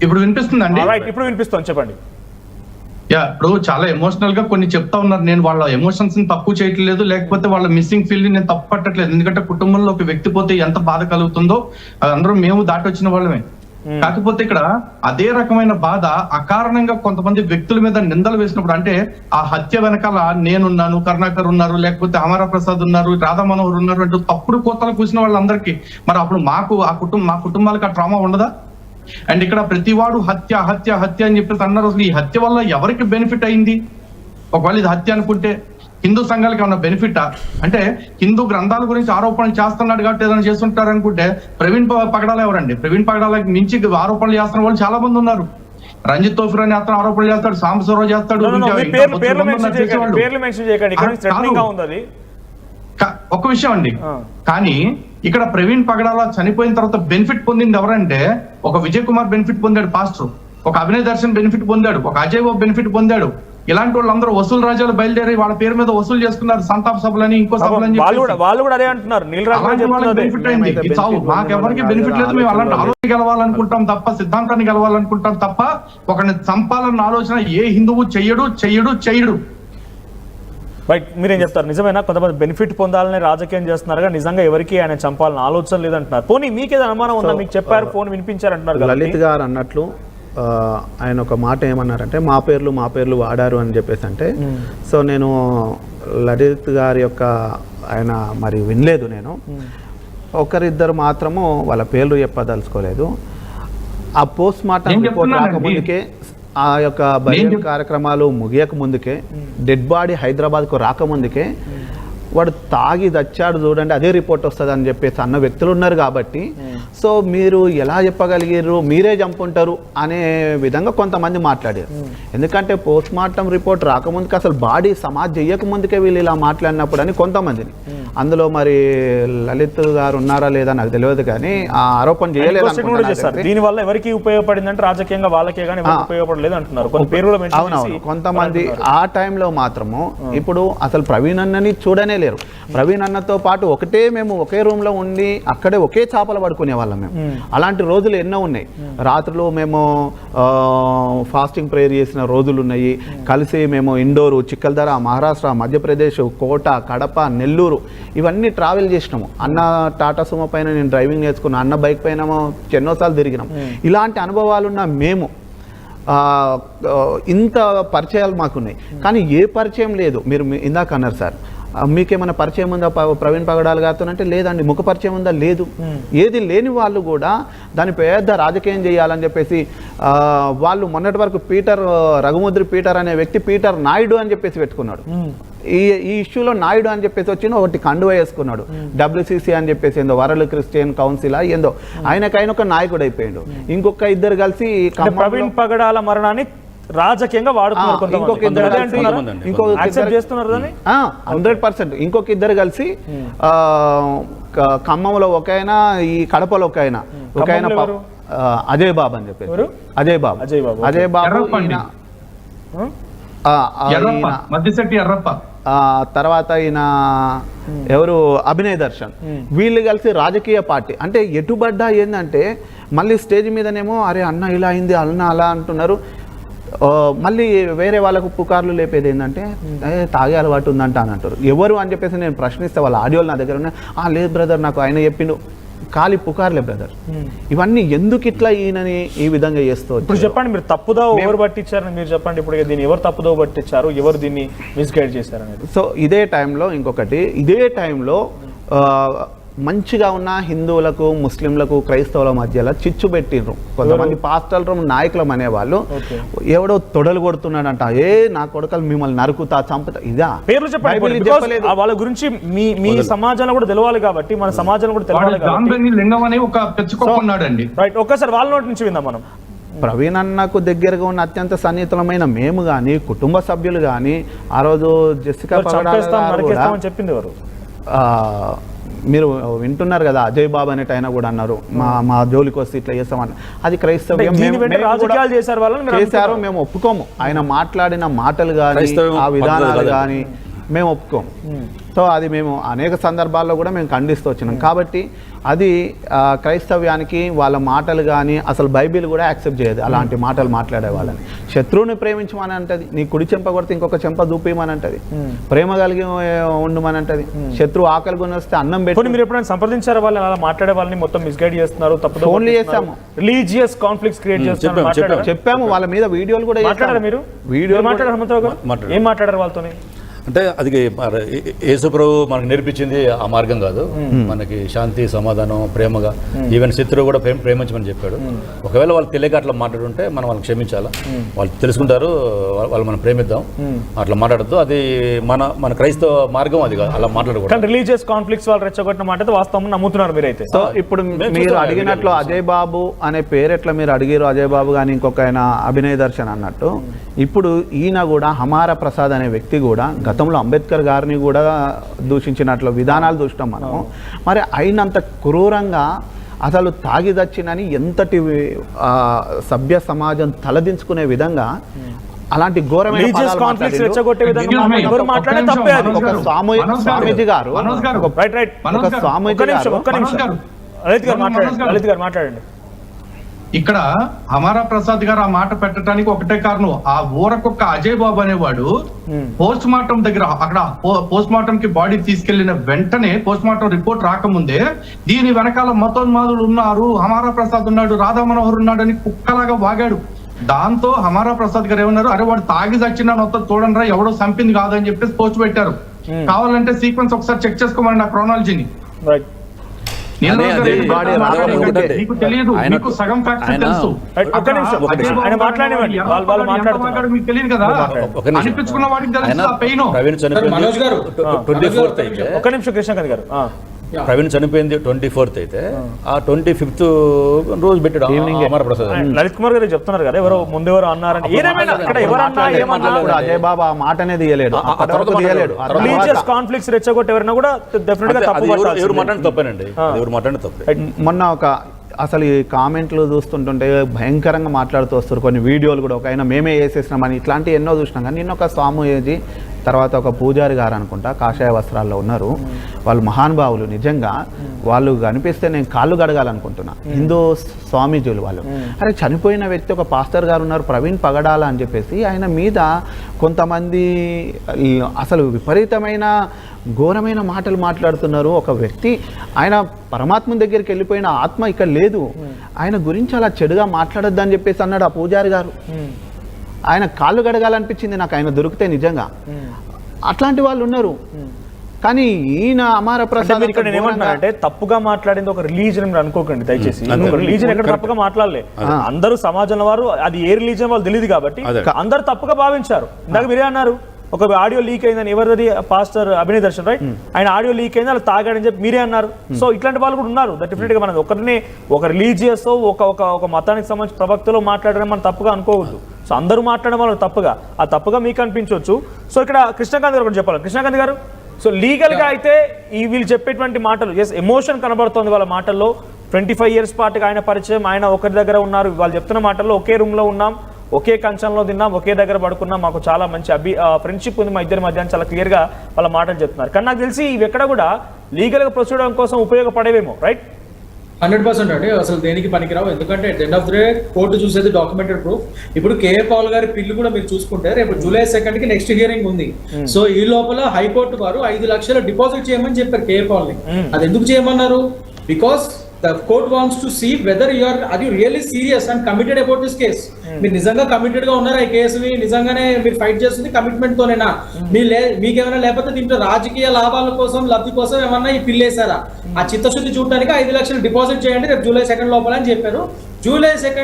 ఇప్పుడు వినిపిస్తుందండి? ఇప్పుడు వినిపిస్తుంది, చెప్పండి. ఇప్పుడు చాలా ఎమోషనల్ గా కొన్ని చెప్తా ఉన్నారు. నేను వాళ్ళ ఎమోషన్స్ ని తక్కువ చేయట్లేదు, లేకపోతే వాళ్ళ మిస్సింగ్ ఫీల్ ని నేను తప్పు పట్టట్లేదు. ఎందుకంటే కుటుంబంలో ఒక వ్యక్తి పోతే ఎంత బాధ కలుగుతుందో అందరూ మేము దాటి వచ్చిన వాళ్ళమే. కాకపోతే ఇక్కడ అదే రకమైన బాధ అకారణంగా కొంతమంది వ్యక్తుల మీద నిందలు వేసినప్పుడు, అంటే ఆ హత్య వెనకాల నేనున్నాను, కరుణాకర్ ఉన్నారు, లేకపోతే అమర ప్రసాద్ ఉన్నారు, రాధా మనోహర్ ఉన్నారు అంటూ తప్పుడు కోతలు కూసిన వాళ్ళందరికీ మరి అప్పుడు మాకు మా కుటుంబాలకు ఆ ట్రామా ఉండదా? అండ్ ఇక్కడ ప్రతివాడు హత్య హత్య హత్య అని చెప్పేసి అన్నారు. అసలు ఈ హత్య వల్ల ఎవరికి బెనిఫిట్ అయింది? ఒకవేళ ఇది హత్య అనుకుంటే హిందూ సంఘాలకి ఏమన్నా బెనిఫిటా? అంటే హిందూ గ్రంథాల గురించి ఆరోపణలు చేస్తున్నాడు కాబట్టి ఏదైనా చేస్తుంటారు అనుకుంటే ప్రవీణ్ పగడాల ఎవరండి? ప్రవీణ్ పగడాలకి మించి ఆరోపణలు చేస్తున్న వాళ్ళు చాలా మంది ఉన్నారు. రంజిత్ తోఫిర్ అని అతను ఆరోపణలు చేస్తాడు, సాంబశివరావు చేస్తాడు. ఒక విషయం అండి, కానీ ఇక్కడ ప్రవీణ్ పగడాల చనిపోయిన తర్వాత బెనిఫిట్ పొందింది ఎవరంటే, ఒక విజయ్ కుమార్ బెనిఫిట్ పొందాడు, పాస్టర్. ఒక అభినయ్ దర్శన్ బెనిఫిట్ పొందాడు, ఒక అజయ్ బాబు బెనిఫిట్ పొందాడు. ఇలాంటి వాళ్ళందరూ వసూలు రాజాలు బయలుదేరి వాళ్ళ పేరు మీద వసూలు చేసుకున్నారు, సంతాప సభలని, ఇంకో సభలని. వాళ్ళు కూడా అదే అంటున్నారు, బెనిఫిట్ అయింది. మాకెవరికి బెనిఫిట్ లేదు. మేము అలాంటి ఆలోచన గెలవాలనుకుంటాం తప్ప, సిద్ధాంతాన్ని గెలవాలనుకుంటాం తప్ప, ఒకరిని చంపాలన్న ఆలోచన ఏ హిందువు చెయ్యడు. రైట్, మీరేం చెప్తారు? నిజమేనా కొంతమంది బెనిఫిట్ పొందాలని రాజకీయం చేస్తున్నారు, నిజంగా ఎవరికి ఆయన చంపాలని ఆలోచన లేదంటున్నారు. పోనీ మీకేదో అనుమానం ఉందా? మీకు చెప్పారు, ఫోన్ వినిపించారంటున్నారు. లలిత్ గారు అన్నట్లు ఆయన ఒక మాట ఏమన్నారంటే మా పేర్లు వాడారు అని చెప్పేసి అంటే, సో నేను లలిత్ గారి యొక్క ఆయన మరి వినలేదు. నేను ఒకరిద్దరు మాత్రము వాళ్ళ పేర్లు చెప్పదలుచుకోలేదు. ఆ పోస్ట్ మార్టం రిపోర్ట్ రాకముందుకే, ఆ యొక్క బహిరంగ కార్యక్రమాలు ముగియక ముందుకే, డెడ్ బాడీ హైదరాబాద్కు రాకముందుకే వాడు తాగి దచ్చాడు చూడండి అదే రిపోర్ట్ వస్తుంది అని చెప్పేసి అన్న వ్యక్తులు ఉన్నారు. కాబట్టి సో మీరు ఎలా చెప్పగలిగారు, మీరే చంపుంటారు అనే విధంగా కొంతమంది మాట్లాడారు. ఎందుకంటే పోస్ట్ మార్టం రిపోర్ట్ రాకముందుకు, అసలు బాడీ సమాధి చేయకముందుకే వీళ్ళు ఇలా మాట్లాడినప్పుడు అని కొంతమందిని. అందులో మరి లలిత్ గారు ఉన్నారా లేదా నాకు తెలియదు, కానీ ఆ ఆరోపణ చేయలేదు. దీనివల్ల ఎవరికి ఉపయోగపడింది అంటే రాజకీయంగా వాళ్ళకే కానీ ఉపయోగపడలేదు అంటున్నారు. అవునవును, కొంతమంది ఆ టైంలో మాత్రము. ఇప్పుడు అసలు ప్రవీణ్ అన్నని చూడనే లేరు. ప్రవీణ్ అన్నతో పాటు మేము ఒకే రూమ్ లో ఉండి అక్కడే ఒకే చేపలు పడుకునే వాళ్ళం మేము. అలాంటి రోజులు ఎన్నో ఉన్నాయి. రాత్రులు మేము ఫాస్టింగ్ ప్రేయర్ చేసిన రోజులు ఉన్నాయి. కలిసి మేము ఇండోరు, చిక్కల్దర, మహారాష్ట్ర, మధ్యప్రదేశ్, కోట, కడప, నెల్లూరు ఇవన్నీ ట్రావెల్ చేసినాము. అన్న టాటా సుమో పైన నేను డ్రైవింగ్ నేర్చుకున్నాను, అన్న బైక్ పైన ఎన్నోసార్లు తిరిగినాం. ఇలాంటి అనుభవాలున్న మేము ఇంత పరిచయాలు మాకున్నాయి, కానీ ఏ పరిచయం లేదు. మీరు ఇందాక అన్నారు సార్, మీకేమైనా పరిచయం ఉందా ప్రవీణ్ పగడాల గారితో అంటే లేదండి. ముఖ పరిచయం ఉందా? లేదు. ఏది లేని వాళ్ళు కూడా దాని పెద్ద రాజకీయం చేయాలని చెప్పేసి వాళ్ళు మొన్నటి వరకు రఘుముద్రి పీటర్ అనే వ్యక్తి పీటర్ నాయుడు అని చెప్పేసి పెట్టుకున్నాడు. ఈ ఇష్యూలో నాయుడు అని చెప్పేసి వచ్చి ఒకటి కండువ వేసుకున్నాడు. WCC అని చెప్పేసి ఏందో వరల్డ్ క్రిస్టియన్ కౌన్సిల్ ఏందో, ఆయనకైనా ఒక నాయకుడు అయిపోయాడు. ఇంకొక ఇద్దరు కలిసి ప్రవీణ్ పగడాల మరణాన్ని రాజకీయంగా వాడుతున్నారు. 100%. ఇంకొక ఇద్దరు కలిసి ఖమ్మంలో ఒకైనా, ఈ కడపలో ఒకైనా అజయ్ బాబు అని చెప్పేసి, అజయ్ బాబు తర్వాత ఈయన ఎవరు అభినయ్ దర్శన్, వీళ్ళు కలిసి రాజకీయ పార్టీ అంటే ఎటుబడ్డా ఏంటంటే మళ్ళీ స్టేజ్ మీదనేమో అరే అన్న ఇలా అయింది, అన్న అలా అంటున్నారు. మళ్ళీ వేరే వాళ్ళకు పుకార్లు లేపేది ఏంటంటే తాగే అలవాటు ఉందంట అని అంటారు. ఎవరు అని చెప్పేసి నేను ప్రశ్నిస్తే వాళ్ళ ఆడియోలు నా దగ్గర ఉన్నాయి. లేదు బ్రదర్, నాకు ఆయన చెప్పిండు. ఖాళీ పుకార్లే బ్రదర్. ఇవన్నీ ఎందుకు ఇట్లా ఈయనని ఈ విధంగా చేస్తూ? ఇప్పుడు చెప్పండి, మీరు తప్పుదో ఎవరు పట్టించారని మీరు చెప్పండి. ఇప్పుడు దీన్ని ఎవరు తప్పుదో పట్టించారు, ఎవరు దీన్ని మిస్గైడ్ చేశారు అనేది. సో ఇదే టైంలో మంచిగా ఉన్న హిందువులకు, ముస్లింలకు, క్రైస్తవుల మధ్యలో చిచ్చు పెట్టిండ్రు కొంతమంది పాస్టర్లు, నాయకులం అనేవాళ్ళు. ఎవడో తొడలు కొడుతున్నాడంట, నా కొడుకలు మిమ్మల్ని నరుకుతా, చంపుతా, ఇదా పేర్లు చెప్పలేదు. వాళ్ళ గురించి మీ సమాజంలో కూడా తెలవాలి కాబట్టి, మన సమాజంలో కూడా తెలవాలి కాబట్టి. రైట్, ఒక్కసారి వాళ్ళ నోటి నుంచి విందాం మనం. ప్రవీణ్ అన్నకు దగ్గరగా ఉన్న అత్యంత సన్నిహితమైన మేము కానీ, కుటుంబ సభ్యులు కానీ, ఆ రోజు జెసికా పగడాల చెప్పింది ఎవరు మీరు వింటున్నారు కదా, అజయ్ బాబు అనేట ఆయన కూడా అన్నారు మా జోలికి వస్తే ఇట్లా చేస్తామని. అది క్రైస్తవ్యం చేశారు, మేము ఒప్పుకోము. ఆయన మాట్లాడిన మాటలు కానీ, ఆ విధానాలు కానీ మేము ఒప్పుకోము. సో అది మేము అనేక సందర్భాల్లో కూడా మేము ఖండిస్తూ వచ్చినాం. కాబట్టి అది క్రైస్తవ్యానికి వాళ్ళ మాటలు కానీ అసలు బైబిల్ కూడా యాక్సెప్ట్ చేయదు అలాంటి మాటలు మాట్లాడే వాళ్ళని. శత్రువుని ప్రేమించమని అంటది, నీ కుడి చెంప కొడితే ఇంకొక చెంప దూపిమని అంటది, ప్రేమ కలిగి ఉండమని అంటది, శత్రువు ఆకలి కొని వస్తే అన్నం పెట్టి. మీరు ఎప్పుడైనా సంప్రదించారా వాళ్ళని అలా మాట్లాడే వాళ్ళని మొత్తం మిస్గైడ్ చేస్తున్నారు, తప్పు ఫోన్లు చేస్తాము, రిలీజియస్ కాన్ఫ్లిక్ట్స్ క్రియేట్ చేస్తున్నారు చెప్పాము, వాళ్ళ మీద వీడియోలు కూడా మాట్లాడారు. మీరు వీడియో మాట్లాడారు హనుమంతరావు గారు, ఏం మాట్లాడారు వాళ్ళతోనే? అంటే అది యేసుప్రభు మనకు నేర్పించింది ఆ మార్గం కాదు, మనకి శాంతి సమాధానం ప్రేమగా, ఈవెన్ శత్రువు కూడా ప్రేమించమని చెప్పాడు. ఒకవేళ వాళ్ళు తెలియక అట్లా మాట్లాడుంటే మనం వాళ్ళని క్షమించాలా, వాళ్ళు తెలుసుకుంటారు, వాళ్ళు మనం ప్రేమిద్దాం, అట్లా మాట్లాడద్దు. అది మన క్రైస్తవ మార్గం అది కాదు, అలా మాట్లాడకూడదు. రిలీజియస్ కాన్ఫ్లిక్ట్స్ వాళ్ళు రెచ్చగొట్టిన మాట వాస్తవం నమ్ముతున్నారు మీరైతే. సో ఇప్పుడు మీరు అడిగినట్లు అజయ్ బాబు అనే పేరు ఎట్లా మీరు అడిగారు, అజయ్ బాబు కానీ ఇంకొక ఆయన అభినయ్ దర్శన్ అన్నట్టు, ఇప్పుడు ఈయన కూడా హమారా ప్రసాద్ అనే వ్యక్తి కూడా గతంలో అంబేద్కర్ గారిని కూడా దూషించినట్లు విధానాలు చూసినాం మనము. మరి అయినంత క్రూరంగా అసలు తాగిదచ్చినని ఎంతటి సభ్య సమాజం తలదించుకునే విధంగా అలాంటి ఘోరమైన స్వామీజీ గారు మాట్లాడండి. ఇక్కడ హమారా ప్రసాద్ గారు ఆ మాట పెట్టడానికి ఒకటే కారణం, ఆ ఊరకొక్క అజయ్ బాబు అనేవాడు పోస్ట్ మార్టం దగ్గర అక్కడ పోస్ట్ మార్టం కి బాడీ తీసుకెళ్లిన వెంటనే పోస్ట్ మార్టం రిపోర్ట్ రాకముందే దీని వెనకాల మతోన్మాదులు ఉన్నారు, హమారా ప్రసాద్ ఉన్నాడు, రాధా మనోహర్ ఉన్నాడు అని కుక్కలాగా వాగాడు. దాంతో హమారా ప్రసాద్ గారు ఏమన్నారు, అరే వాడు తాగి చచ్చిన మొత్తం చూడండి రా, ఎవడో చంపింది కాదని చెప్పేసి పోస్ట్ పెట్టారు. కావాలంటే సీక్వెన్స్ ఒకసారి చెక్ చేసుకోమని నా క్రోనాలజీని. మీకు తెలియదు, మీకు సగం ఫ్యాక్ట్స్ తెలుసు, మీకు తెలియదు కదా, అనిపించుకున్న వాటికి తెలుసు ఆ పెయిన్. ఒక్క నిమిషం కృష్ణకాంత్ గారు, ప్రవీణ్ చనిపోయింది 24th అయితే ఆ 25th రోజు పెట్టాడు హమారా ప్రసాద్. లలిత్ కుమార్ గారు చెప్తున్నారు కదా ఎవరో ముందెవరో అన్నారని. అజయ్ బాబా ఆ మాట అనేది రిలీజియస్ కాన్ఫ్లిక్ట్స్ రెచ్చగొట్టి ఎవరైనా కూడా డెఫినెట్ గా ఎవరు మాట్లాడిన తప్పేనండి, ఎవరు మాట్లాడిన తప్పే. మొన్న ఒక అసలు ఈ కామెంట్లు చూస్తుంటుంటే భయంకరంగా మాట్లాడుతూ వస్తారు, కొన్ని వీడియోలు కూడా ఒక ఆయన మేమే వేసేసినామని ఇట్లాంటివి ఎన్నో చూసినాం. కానీ నిన్న ఒక స్వామీజీ తర్వాత ఒక పూజారి గారు అనుకుంటా కాషాయ వస్త్రాల్లో ఉన్నారు, వాళ్ళు మహానుభావులు, నిజంగా వాళ్ళు కనిపిస్తే నేను కాళ్ళు గడగాలనుకుంటున్నా. హిందూ స్వామీజీలు వాళ్ళు, అరే చనిపోయిన వ్యక్తి ఒక పాస్టర్ గారు ఉన్నారు ప్రవీణ్ పగడాల అని చెప్పేసి ఆయన మీద కొంతమంది అసలు విపరీతమైన ఘోరమైన మాటలు మాట్లాడుతున్నారు. ఒక వ్యక్తి ఆయన పరమాత్మ దగ్గరికి వెళ్ళిపోయిన ఆత్మ ఇక్కడ లేదు, ఆయన గురించి అలా చెడుగా మాట్లాడొద్దు అని చెప్పేసి అన్నాడు ఆ పూజారి గారు. ఆయన కాళ్ళు గడగాలనిపించింది నాకు ఆయన దొరికితే నిజంగా. అట్లాంటి వాళ్ళు ఉన్నారు. కానీ ఈయన హమారా ప్రసాద్ ఇక్కడ నేను ఏమంటున్నానంటే తప్పుగా మాట్లాడింది ఒక రిలీజన్ మీరు అనుకోకండి దయచేసి. రిలీజన్ ఎక్కడ తప్పుగా మాట్లాడలే, అందరూ సమాజంలో వారు అది ఏ రిలీజన్ వాళ్ళు తెలియదు కాబట్టి అందరూ తప్పుగా భావించారు. ఇందాక మీరే అన్నారు ఒక ఆడియో లీక్ అయిందని, ఎవరిది పాస్టర్ అభినయ్ దర్శన్ రైట్, ఆయన ఆడియో లీక్ అయింది అలా తాగాడని చెప్పి మీరే అన్నారు. సో ఇట్లాంటి వాళ్ళు కూడా ఉన్నారు. డెఫినెట్ గా మనం ఒకరిని ఒక రిలీజియస్ ఒక మతానికి సంబంధించిన ప్రవక్తలో మాట్లాడడం మనం తప్పుగా అనుకోవద్దు. సో అందరూ మాట్లాడడం వల్ల తప్పుగా ఆ తప్పుగా మీకు అనిపించవచ్చు. సో ఇక్కడ కృష్ణకాంత్ గారు కూడా చెప్పాలి. కృష్ణకాంత్ గారు, సో లీగల్ గా అయితే ఈ వీళ్ళు చెప్పేటువంటి మాటలు ఎమోషన్ కనబడుతోంది వాళ్ళ మాటల్లో. 25 years పాటుగా ఆయన పరిచయం, ఆయన ఒకరి దగ్గర ఉన్నారు, వాళ్ళు చెప్తున్న మాటల్లో ఒకే రూమ్ లో ఉన్నాం, ఒకే కంచంలో తిన్నాం, ఒకే దగ్గర పడుకున్నాం, మాకు చాలా మంచి ఫ్రెండ్షిప్ ఉంది మా ఇద్దరి మధ్య అని చాలా క్లియర్ గా వాళ్ళ మాటలు చెప్తున్నారు. కానీ నాకు తెలిసి ఇవి ఎక్కడ కూడా లీగల్ గా ప్రొసీడ్ అవడం కోసం ఉపయోగపడేవేమో రైట్. 100% అండి, అసలు దేనికి పనికిరావు. ఎందుకంటే end of the day court చూసేది డాక్యుమెంటెడ్ ప్రూఫ్. ఇప్పుడు కేఏ పాల్ గారి పిల్లు కూడా మీరు చూసుకుంటే రేపు July 2nd కి నెక్స్ట్ హియరింగ్ ఉంది. సో ఈ లోపల హైకోర్టు వారు 5 లక్షలు డిపాజిట్ చేయమని చెప్పారు కేఏ పాల్ ని. అది ఎందుకు చేయమన్నారు? Because the court wants to see whether are you really serious and committed about this case. మీరు నిజంగా కమిటెడ్ గా ఉన్నారా ఈ కేసుని, నిజంగానే మీరు ఫైట్ చేస్తుంది కమిట్మెంట్ తోనేనా, మీకేమైనా లేకపోతే దీంట్లో రాజకీయ లాభాల కోసం లబ్ధి కోసం ఏమన్నా ఈ పిల్లేసారా? ఆ చిత్తశుద్ధి చూడడానికి 5 లక్షలు డిపాజిట్ చేయండి రేపు July 2nd లోపల అని చెప్పారు. July 2nd